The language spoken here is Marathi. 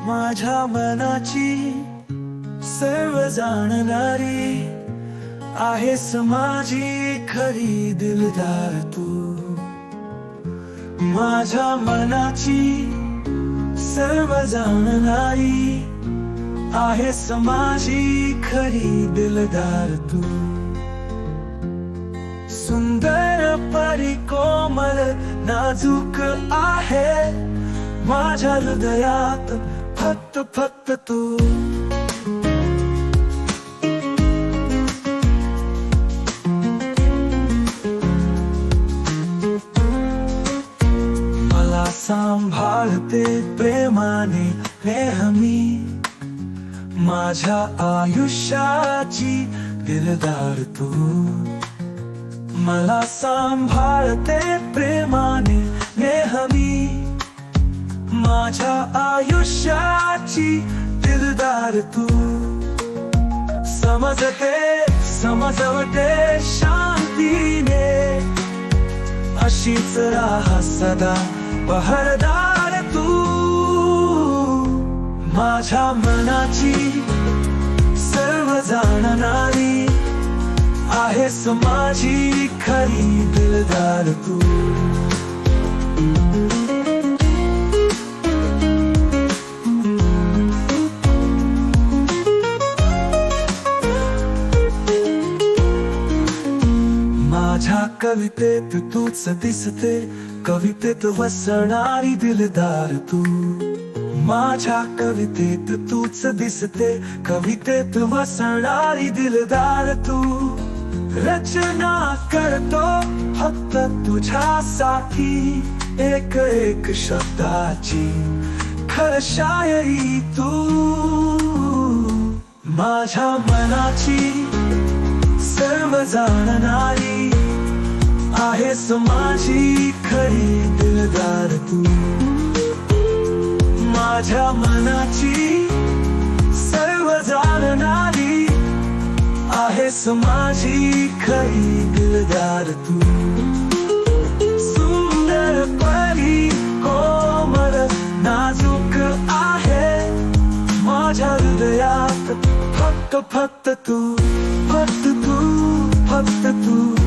माझ्या मनाची सर्व जाणणारी आहेस माझी खरी दिलदार तू. माझ्या मनाची सर्व जाणणारी आहेस माझी खरी दिलदार तू. सुंदर परी कोमल नाजूक आहे माझ्या हृदयात फक्त फक्त तू. मला सांभाळते प्रेमाने नेहमी माझ्या आयुष्याची दिलदार तू. मला सांभाळते प्रेमाने नेहमी माझ्या आयुष्याची दिलदार तू. समजवते शांतीने अशीच राहा सदा पहरदार तू. माझ्या मनाची सर्व जाणणारी आहेस माझी खरी दिलदार तू. माझ्या कवितेत तूच दिसते कवितेत वसणारी दिलदार तू. माझ्या कवितेत तूच दिसते कवितेत वसणारी दिलदार तू. रचना करतो फक्त तुझ्यासाठी एक एक शब्दाची खर शायरी तू. माझ्या मनाची सर्व जाणणारी आहेस माझी खरी दिलदार तू. माझ्या मनाची सर्व जाणणारी आहेस माझी खरी दिलदार तू. सुंदर परी कोमल नाजूक आहे माझ्या हृदयात फक्त फक्त तू. फक्त तू. फक्त तू.